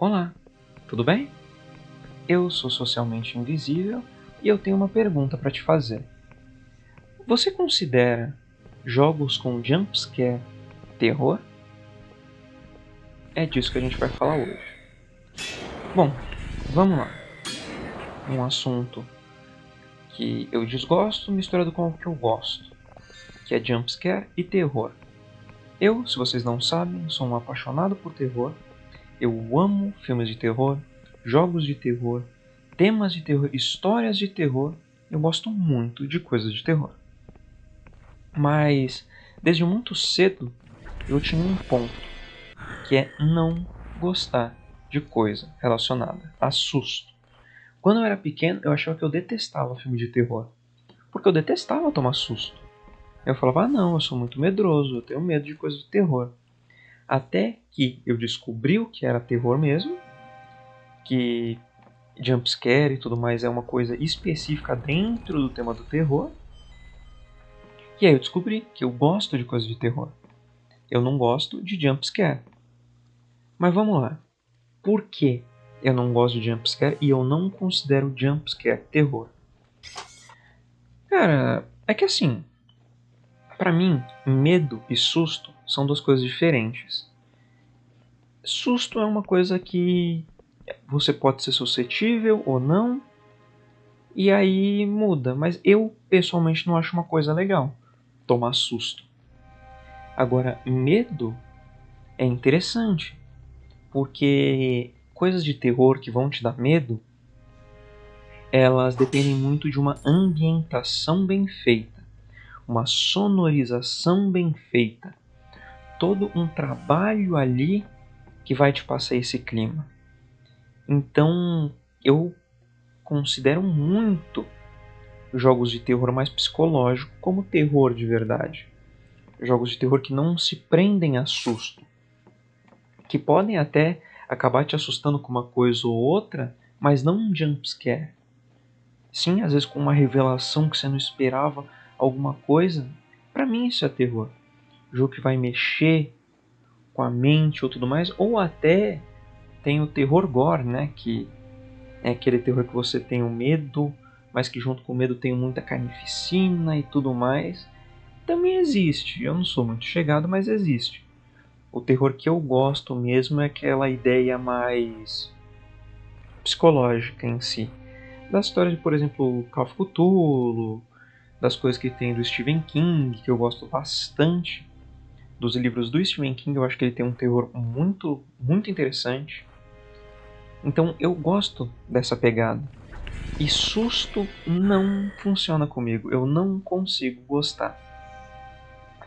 Olá, tudo bem? Eu sou socialmente invisível e eu tenho uma pergunta para te fazer. Você considera jogos com jumpscare terror? É disso que a gente vai falar hoje. Bom, vamos lá. Um assunto que eu desgosto misturado com o que eu gosto, que é jumpscare e terror. Eu, se vocês não sabem, sou um apaixonado por terror. Eu amo filmes de terror, jogos de terror, temas de terror, histórias de terror. Eu gosto muito de coisas de terror. Mas, desde muito cedo, eu tinha um ponto, que é não gostar de coisa relacionada a susto. Quando eu era pequeno, eu achava que eu detestava filme de terror, porque eu detestava tomar susto. Eu falava, não, eu sou muito medroso, eu tenho medo de coisas de terror. Até que eu descobri o que era terror mesmo, que jumpscare e tudo mais é uma coisa específica dentro do tema do terror. E aí eu descobri que eu gosto de coisas de terror. Eu não gosto de jumpscare. Mas vamos lá. Por que eu não gosto de jumpscare e eu não considero jumpscare terror? Cara, é que assim, pra mim, medo e susto são duas coisas diferentes. Susto é uma coisa que você pode ser suscetível ou não, e aí muda. Mas eu, pessoalmente, não acho uma coisa legal tomar susto. Agora, medo é interessante, porque coisas de terror que vão te dar medo, elas dependem muito de uma ambientação bem feita, uma sonorização bem feita, todo um trabalho ali que vai te passar esse clima. Então, eu considero muito jogos de terror mais psicológico como terror de verdade. Jogos de terror que não se prendem a susto, que podem até acabar te assustando com uma coisa ou outra, mas não um jumpscare. Sim, às vezes com uma revelação que você não esperava alguma coisa. Pra mim isso é terror. Jogo que vai mexer com a mente ou tudo mais. Ou até tem o terror gore, né? Que é aquele terror que você tem o medo, mas que junto com o medo tem muita carnificina e tudo mais. Também existe. Eu não sou muito chegado, mas existe. O terror que eu gosto mesmo é aquela ideia mais psicológica em si. Das histórias de, por exemplo, Call of Cthulhu, das coisas que tem do Stephen King, que eu gosto bastante. Dos livros do Stephen King, eu acho que ele tem um terror muito, muito interessante. Então eu gosto dessa pegada. E susto não funciona comigo, eu não consigo gostar.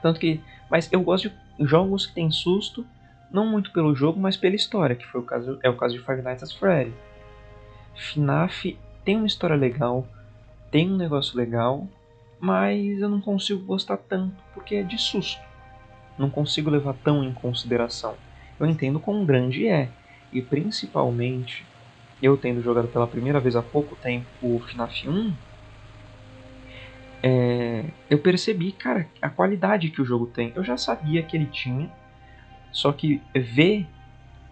Tanto que, mas eu gosto de jogos que tem susto, não muito pelo jogo, mas pela história, que foi é o caso de Five Nights at Freddy's. FNAF tem uma história legal, tem um negócio legal, mas eu não consigo gostar tanto, porque é de susto. Não consigo levar tão em consideração. Eu entendo quão grande é, e principalmente, eu tendo jogado pela primeira vez há pouco tempo o FNAF 1, eu percebi, cara, a qualidade que o jogo tem. Eu já sabia que ele tinha, só que ver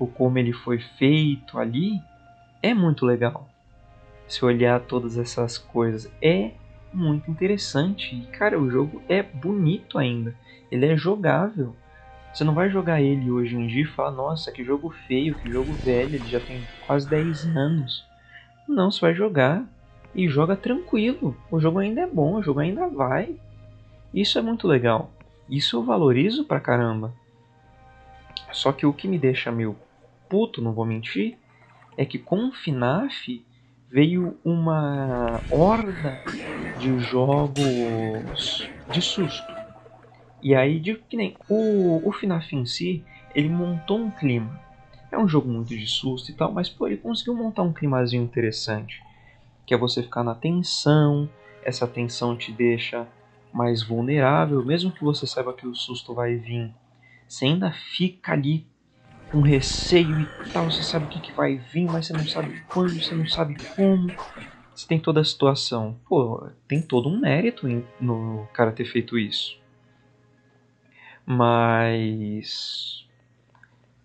o como ele foi feito ali é muito legal. Se olhar todas essas coisas, é muito interessante. E, cara, o jogo é bonito ainda. Ele é jogável. Você não vai jogar ele hoje em dia e falar, nossa, que jogo feio, que jogo velho, ele já tem quase 10 anos. Não, você vai jogar e joga tranquilo. O jogo ainda é bom, o jogo ainda vai. Isso é muito legal. Isso eu valorizo pra caramba. Só que o que me deixa meio puto, não vou mentir, é que com o FNAF veio uma horda de jogos de susto. E aí, que nem o FNAF em si, ele montou um clima. É um jogo muito de susto e tal, mas pô, ele conseguiu montar um climazinho interessante. Que é você ficar na tensão, essa tensão te deixa mais vulnerável, mesmo que você saiba que o susto vai vir. Você ainda fica ali com receio e tal, você sabe o que vai vir, mas você não sabe quando, você não sabe como. Você tem toda a situação. Pô, tem todo um mérito no cara ter feito isso. Mas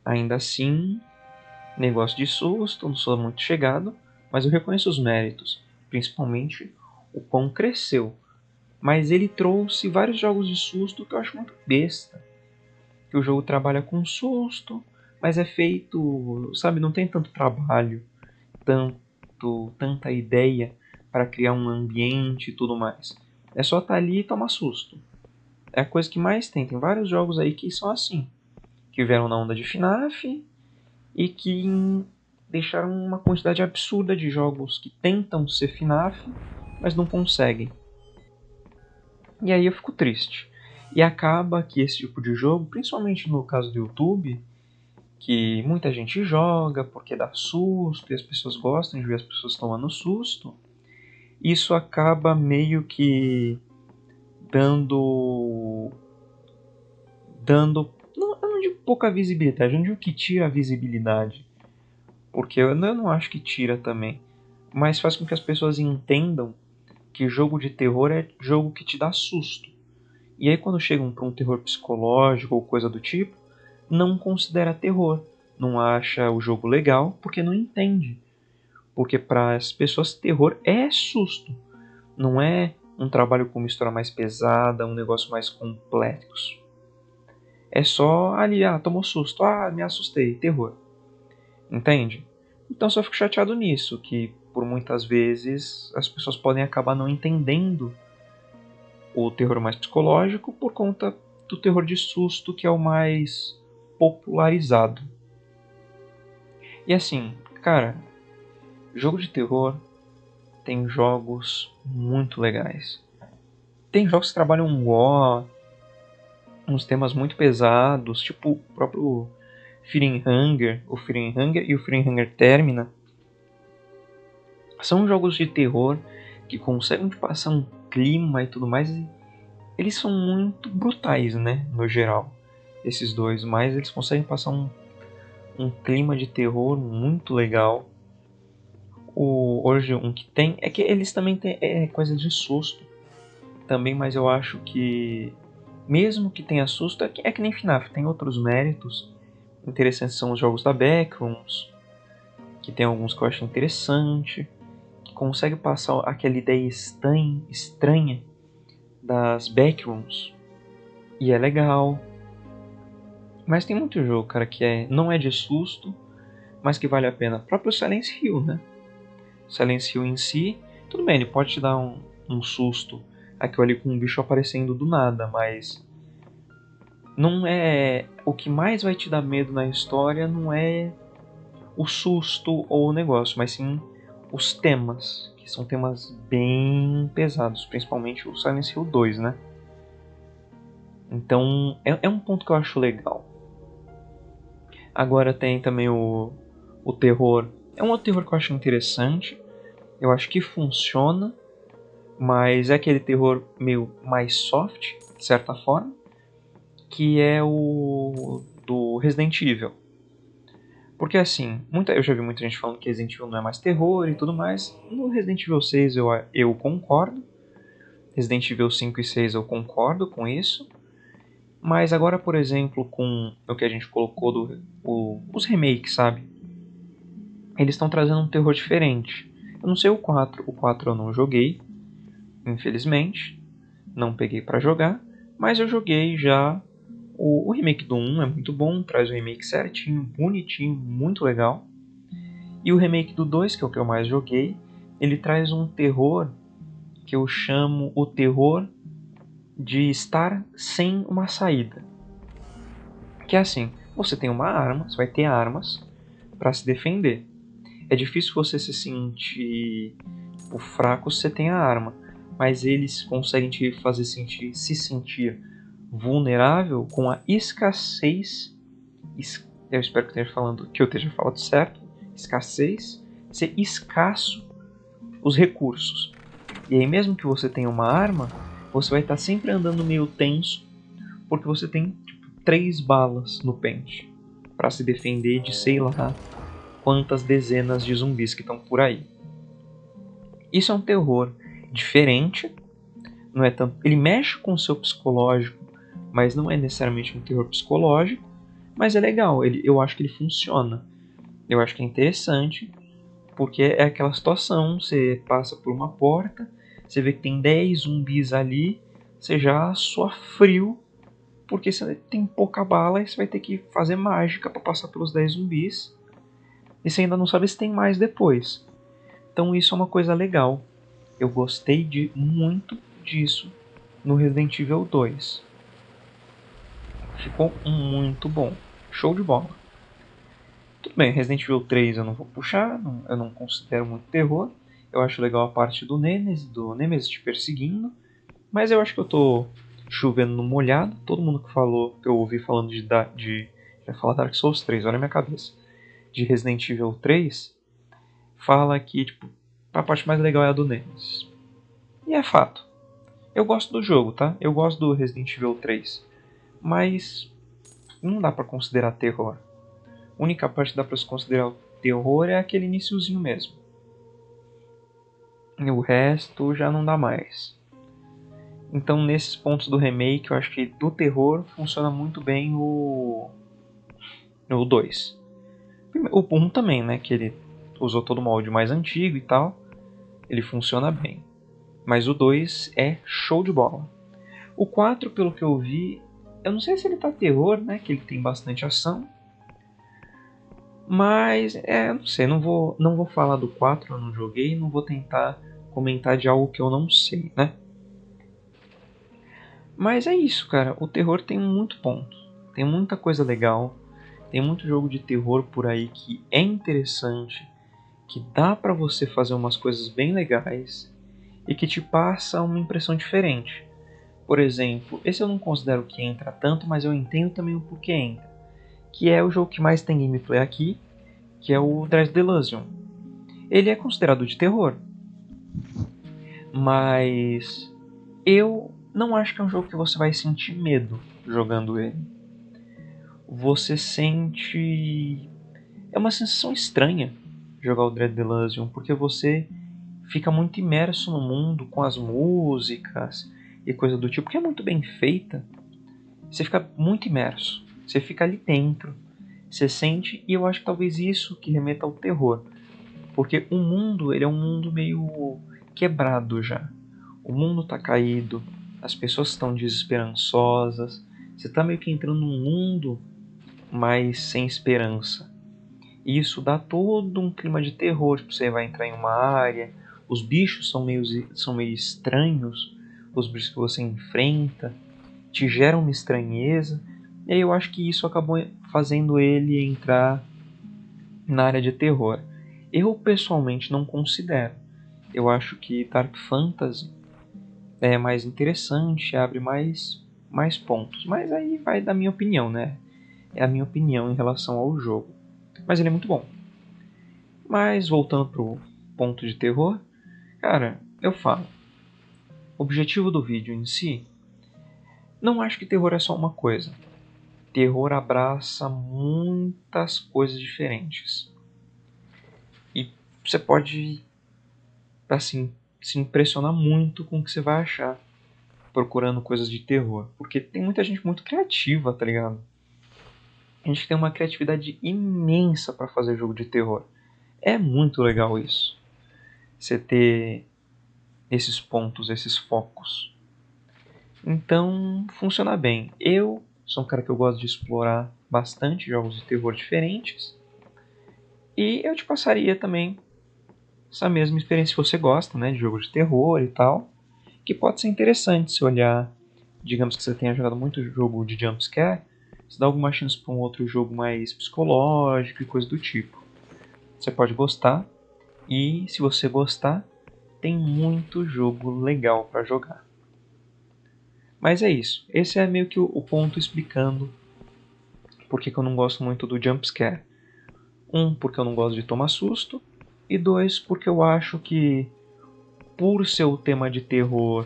ainda assim, Negócio de susto, não sou muito chegado, mas eu reconheço os méritos, principalmente o quão cresceu. Mas ele trouxe vários jogos de susto que eu acho muito besta. Que o jogo trabalha com susto, mas é feito, sabe, não tem tanto trabalho, tanta ideia para criar um ambiente e tudo mais. É só estar ali e tomar susto. É a coisa que mais tem. Tem vários jogos aí que são assim. Que vieram na onda de FNAF e que deixaram uma quantidade absurda de jogos que tentam ser FNAF, mas não conseguem. E aí eu fico triste. E acaba que esse tipo de jogo, principalmente no caso do YouTube, que muita gente joga porque dá susto e as pessoas gostam de ver as pessoas tomando susto, isso acaba meio que dando eu não digo pouca visibilidade, eu não digo que tira a visibilidade, porque eu não acho que tira também, mas faz com que as pessoas entendam que jogo de terror é jogo que te dá susto. E aí quando chegam para um terror psicológico ou coisa do tipo, não considera terror, não acha o jogo legal porque não entende. Porque para as pessoas terror é susto, não é um trabalho com uma história mais pesada, um negócio mais complexo. É só ali, tomou susto, me assustei, terror. Entende? Então só fico chateado nisso, que por muitas vezes as pessoas podem acabar não entendendo o terror mais psicológico por conta do terror de susto, que é o mais popularizado. E assim, cara, jogo de terror tem jogos muito legais. Tem jogos que trabalham um gore, uns temas muito pesados, tipo o próprio Fear Hunger, o Fear Hunger e o Fear Hunger Termina. São jogos de terror que conseguem te passar um clima e tudo mais. E eles são muito brutais, né, no geral, esses dois. Mas eles conseguem passar um clima de terror muito legal. Hoje um que tem é que eles também têm coisa de susto também, mas eu acho que mesmo que tenha susto é que nem FNAF, tem outros méritos interessantes. São os jogos da Backrooms, que tem alguns que eu acho interessante, que consegue passar aquela ideia estranha das Backrooms e é legal. Mas tem muito jogo, cara, que não é de susto, mas que vale a pena. O próprio Silent Hill, né? Silent Hill em si, tudo bem, ele pode te dar um susto aqui ali com um bicho aparecendo do nada, mas não é o que mais vai te dar medo na história, não é o susto ou o negócio, mas sim os temas, que são temas bem pesados, principalmente o Silent Hill 2, né? Então é um ponto que eu acho legal. Agora tem também o terror. É um outro terror que eu acho interessante. Eu acho que funciona, mas é aquele terror meio mais soft, de certa forma, que é o do Resident Evil. Porque assim, eu já vi muita gente falando que Resident Evil não é mais terror e tudo mais. No Resident Evil 6 eu concordo. Resident Evil 5 e 6 eu concordo com isso. Mas agora, por exemplo, com o que a gente colocou os remakes, sabe? Eles estão trazendo um terror diferente. Eu não sei o 4. O 4 eu não joguei, infelizmente. Não peguei pra jogar. Mas eu joguei já o remake do 1, é muito bom. Traz o remake certinho, bonitinho, muito legal. E o remake do 2, que é o que eu mais joguei, ele traz um terror que eu chamo o terror de estar sem uma saída. Que é assim, você tem uma arma, você vai ter armas para se defender. É difícil você se sentir o fraco se você tem a arma, mas eles conseguem te fazer se sentir vulnerável com a escassez. Eu espero que eu esteja falando certo. Escassez, ser escasso os recursos. E aí mesmo que você tenha uma arma, você vai estar sempre andando meio tenso, porque você tem 3 balas no pente para se defender de sei lá quantas dezenas de zumbis que estão por aí. Isso é um terror diferente, não é tanto, ele mexe com o seu psicológico, mas não é necessariamente um terror psicológico, mas é legal, eu acho que ele funciona. Eu acho que é interessante, porque é aquela situação, você passa por uma porta, você vê que tem 10 zumbis ali, você já sua frio, porque você tem pouca bala e você vai ter que fazer mágica para passar pelos 10 zumbis, e você ainda não sabe se tem mais depois. Então isso é uma coisa legal. Eu gostei muito disso no Resident Evil 2. Ficou muito bom. Show de bola. Tudo bem, Resident Evil 3 eu não vou puxar, eu não considero muito terror. Eu acho legal a parte do Nemesis te perseguindo. Mas eu acho que eu tô chovendo no molhado. Todo mundo que falou, que eu ouvi falando já falar Dark Souls 3, olha a minha cabeça. De Resident Evil 3, fala que tipo, a parte mais legal é a do Nemesis. E é fato. Eu gosto do jogo, tá? Eu gosto do Resident Evil 3. Mas não dá pra considerar terror. A única parte que dá pra se considerar terror é aquele iniciozinho mesmo. E o resto já não dá mais. Então nesses pontos do remake, eu acho que do terror funciona muito bem o 2. O 1 também, né? Que ele usou todo o molde mais antigo e tal. Ele funciona bem. Mas o 2 é show de bola. O 4, pelo que eu vi, eu não sei se ele tá terror, né? Que ele tem bastante ação. Mas, não sei, não vou falar do 4, eu não joguei, não vou tentar comentar de algo que eu não sei, né? Mas é isso, cara, o terror tem muito ponto, tem muita coisa legal, tem muito jogo de terror por aí que é interessante, que dá pra você fazer umas coisas bem legais e que te passa uma impressão diferente. Por exemplo, esse eu não considero que entra tanto, mas eu entendo também o porquê entra, que é o jogo que mais tem gameplay aqui, que é o Dead Delusion. Ele é considerado de terror, mas eu não acho que é um jogo que você vai sentir medo jogando ele. Você sente... É uma sensação estranha jogar o Dead Delusion, porque você fica muito imerso no mundo com as músicas e coisa do tipo, que é muito bem feita. Você fica muito imerso, você fica ali dentro, você sente, e eu acho que talvez isso que remeta ao terror. Porque o mundo, ele é um mundo meio quebrado já. O mundo tá caído, as pessoas estão desesperançosas. Você tá meio que entrando num mundo, mas sem esperança. E isso dá todo um clima de terror. Tipo, você vai entrar em uma área, os bichos são meio estranhos, os bichos que você enfrenta, te geram uma estranheza. E aí eu acho que isso acabou fazendo ele entrar na área de terror. Eu pessoalmente não considero. Eu acho que Dark Fantasy é mais interessante, abre mais pontos. Mas aí vai da minha opinião, né? É a minha opinião em relação ao jogo. Mas ele é muito bom. Mas voltando pro ponto de terror, cara, eu falo. O objetivo do vídeo em si, não acho que terror é só uma coisa. Terror abraça muitas coisas diferentes. E você pode, assim, se impressionar muito com o que você vai achar procurando coisas de terror. Porque tem muita gente muito criativa, tá ligado? A gente tem uma criatividade imensa para fazer jogo de terror. É muito legal isso. Você ter esses pontos, esses focos. Então, funciona bem. Eu sou um cara que eu gosto de explorar bastante jogos de terror diferentes. E eu te passaria também essa mesma experiência se você gosta, né, de jogos de terror e tal. Que pode ser interessante se olhar, digamos que você tenha jogado muito jogo de jumpscare, você dá alguma chance para um outro jogo mais psicológico e coisa do tipo. Você pode gostar, e se você gostar, tem muito jogo legal para jogar. Mas é isso, esse é meio que o ponto explicando por que eu não gosto muito do jumpscare. Um, porque eu não gosto de tomar susto, e dois, porque eu acho que por ser o tema de terror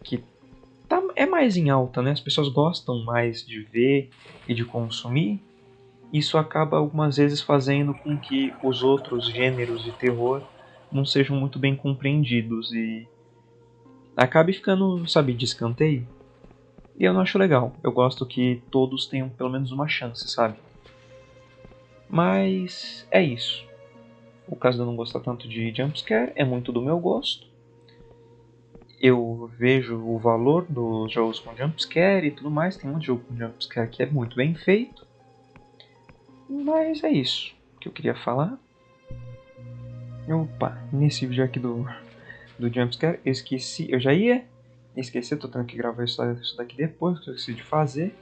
que é mais em alta, né? As pessoas gostam mais de ver e de consumir. Isso acaba algumas vezes fazendo com que os outros gêneros de terror não sejam muito bem compreendidos e acabe ficando, sabe, de escanteio. E eu não acho legal. Eu gosto que todos tenham pelo menos uma chance, sabe? Mas é isso. O caso de eu não gostar tanto de jumpscare é muito do meu gosto. Eu vejo o valor dos jogos com jumpscare e tudo mais. Tem um jogo com jumpscare que é muito bem feito. Mas é isso que eu queria falar. Opa, nesse vídeo aqui do jumpscare, eu esqueci. Eu já ia esquecer, tô tendo que gravar isso daqui depois, que eu esqueci de fazer.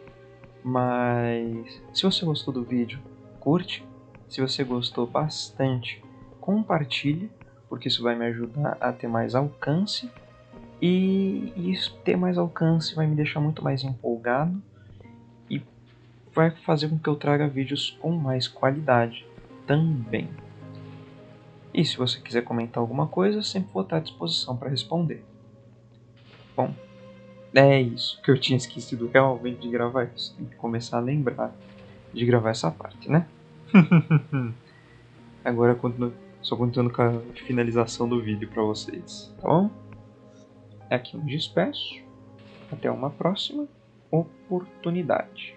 Mas se você gostou do vídeo, curte. Se você gostou bastante, compartilhe, porque isso vai me ajudar a ter mais alcance. E isso ter mais alcance vai me deixar muito mais empolgado e vai fazer com que eu traga vídeos com mais qualidade também. E se você quiser comentar alguma coisa, sempre vou estar à disposição para responder. Bom, é isso que eu tinha esquecido realmente de gravar isso. Tem que começar a lembrar de gravar essa parte, né? Agora só continuando com a finalização do vídeo para vocês, tá bom? Aqui eu me despeço. Até uma próxima oportunidade.